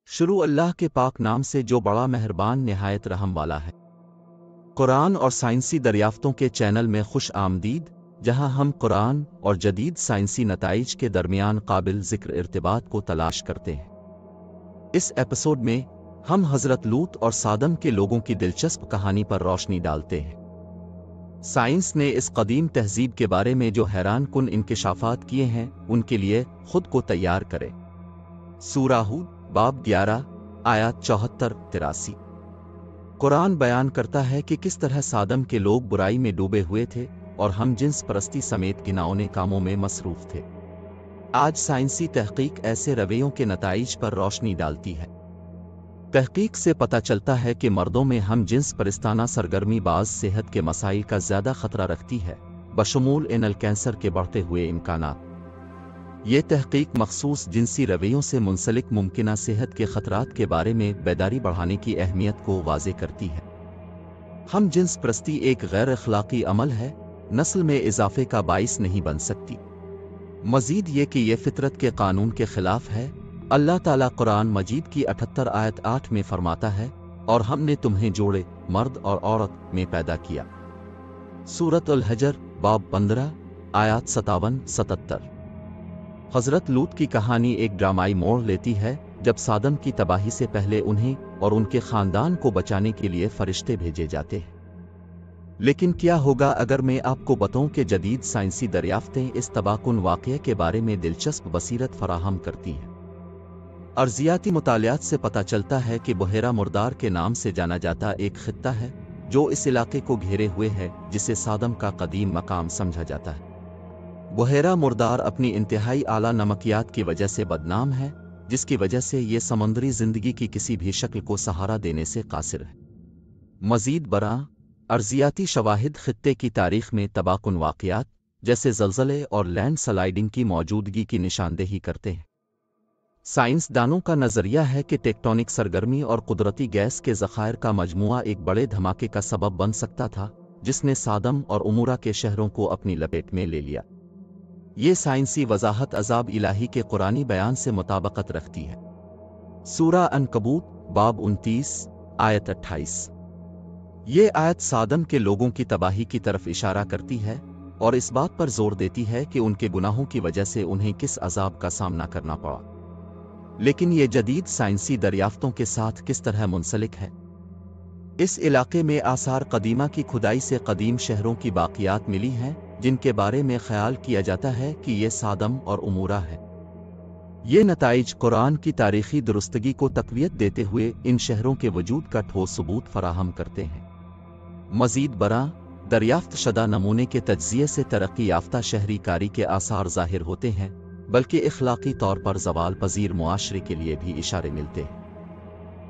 شروع اللہ کے پاک نام سے جو بڑا مہربان نہایت رحم والا ہے۔ قرآن اور سائنسی دریافتوں کے چینل میں خوش آمدید، جہاں ہم قرآن اور جدید سائنسی نتائج کے درمیان قابل ذکر ارتباط کو تلاش کرتے ہیں۔ اس ایپیسوڈ میں ہم حضرت لوط اور صادم کے لوگوں کی دلچسپ کہانی پر روشنی ڈالتے ہیں۔ سائنس نے اس قدیم تہذیب کے بارے میں جو حیران کن انکشافات کیے ہیں، ان کے لیے خود کو تیار کریں۔ سورہ ہود باب 11 آیات 74-83۔ قرآن بیان کرتا ہے کہ کس طرح صادم کے لوگ برائی میں ڈوبے ہوئے تھے اور ہم جنس پرستی سمیت گھناؤنے کاموں میں مصروف تھے۔ آج سائنسی تحقیق ایسے رویوں کے نتائج پر روشنی ڈالتی ہے۔ تحقیق سے پتہ چلتا ہے کہ مردوں میں ہم جنس پرستانہ سرگرمی بعض صحت کے مسائل کا زیادہ خطرہ رکھتی ہے، بشمول اینل کینسر کے بڑھتے ہوئے امکانات۔ یہ تحقیق مخصوص جنسی رویوں سے منسلک ممکنہ صحت کے خطرات کے بارے میں بیداری بڑھانے کی اہمیت کو واضح کرتی ہے۔ ہم جنس پرستی ایک غیر اخلاقی عمل ہے، نسل میں اضافے کا باعث نہیں بن سکتی۔ مزید یہ کہ یہ فطرت کے قانون کے خلاف ہے۔ اللہ تعالیٰ قرآن مجید کی 78 آیت 8 میں فرماتا ہے، اور ہم نے تمہیں جوڑے مرد اور عورت میں پیدا کیا۔ سورۃ الحجر باب 15 آیات 57-77۔ حضرت لوط کی کہانی ایک ڈرامائی موڑ لیتی ہے، جب صادم کی تباہی سے پہلے انہیں اور ان کے خاندان کو بچانے کے لیے فرشتے بھیجے جاتے ہیں۔ لیکن کیا ہوگا اگر میں آپ کو بتاؤں کہ جدید سائنسی دریافتیں اس تباہ کن واقعے کے بارے میں دلچسپ بصیرت فراہم کرتی ہیں؟ ارضیاتی مطالعات سے پتہ چلتا ہے کہ بحیرہ مردار کے نام سے جانا جاتا ایک خطہ ہے جو اس علاقے کو گھیرے ہوئے ہے، جسے صادم کا قدیم مقام سمجھا جاتا ہے۔ بحیرہ مردار اپنی انتہائی اعلیٰ نمکیات کی وجہ سے بدنام ہے، جس کی وجہ سے یہ سمندری زندگی کی کسی بھی شکل کو سہارا دینے سے قاصر ہے۔ مزید برآں، ارضیاتی شواہد خطے کی تاریخ میں تباہ کن واقعات جیسے زلزلے اور لینڈ سلائیڈنگ کی موجودگی کی نشاندہی کرتے ہیں۔ سائنس دانوں کا نظریہ ہے کہ ٹیکٹونک سرگرمی اور قدرتی گیس کے ذخائر کا مجموعہ ایک بڑے دھماکے کا سبب بن سکتا تھا، جس نے صادم اور عمورہ کے شہروں کو اپنی لپیٹ میں لے لیا۔ یہ سائنسی وضاحت عذاب الہی کے قرآنی بیان سے مطابقت رکھتی ہے۔ سورہ عنکبوت باب 29 آیت 28۔ یہ آیت صادم کے لوگوں کی تباہی کی طرف اشارہ کرتی ہے اور اس بات پر زور دیتی ہے کہ ان کے گناہوں کی وجہ سے انہیں کس عذاب کا سامنا کرنا پڑا۔ لیکن یہ جدید سائنسی دریافتوں کے ساتھ کس طرح منسلک ہے؟ اس علاقے میں آثار قدیمہ کی کھدائی سے قدیم شہروں کی باقیات ملی ہیں، جن کے بارے میں خیال کیا جاتا ہے کہ یہ صادم اور عمورہ ہے۔ یہ نتائج قرآن کی تاریخی درستگی کو تقویت دیتے ہوئے ان شہروں کے وجود کا ٹھوس ثبوت فراہم کرتے ہیں۔ مزید برآں، دریافت شدہ نمونے کے تجزیے سے ترقی یافتہ شہری کاری کے آثار ظاہر ہوتے ہیں، بلکہ اخلاقی طور پر زوال پذیر معاشرے کے لیے بھی اشارے ملتے ہیں۔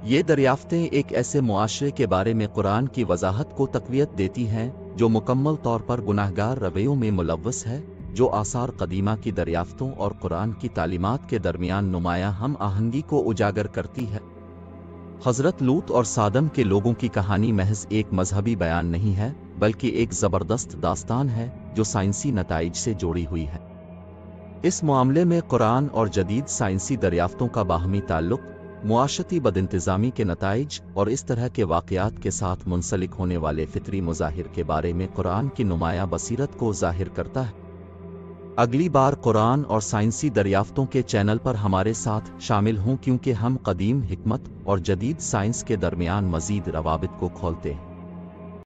یہ دریافتیں ایک ایسے معاشرے کے بارے میں قرآن کی وضاحت کو تقویت دیتی ہیں جو مکمل طور پر گناہگار رویوں میں ملوث ہے، جو آثار قدیمہ کی دریافتوں اور قرآن کی تعلیمات کے درمیان نمایاں ہم آہنگی کو اجاگر کرتی ہے۔ حضرت لوط اور صادم کے لوگوں کی کہانی محض ایک مذہبی بیان نہیں ہے، بلکہ ایک زبردست داستان ہے جو سائنسی نتائج سے جوڑی ہوئی ہے۔ اس معاملے میں قرآن اور جدید سائنسی دریافتوں کا باہمی تعلق، معاشرتی بدانتظامی کے نتائج اور اس طرح کے واقعات کے ساتھ منسلک ہونے والے فطری مظاہر کے بارے میں قرآن کی نمایاں بصیرت کو ظاہر کرتا ہے۔ اگلی بار قرآن اور سائنسی دریافتوں کے چینل پر ہمارے ساتھ شامل ہوں، کیونکہ ہم قدیم حکمت اور جدید سائنس کے درمیان مزید روابط کو کھولتے ہیں۔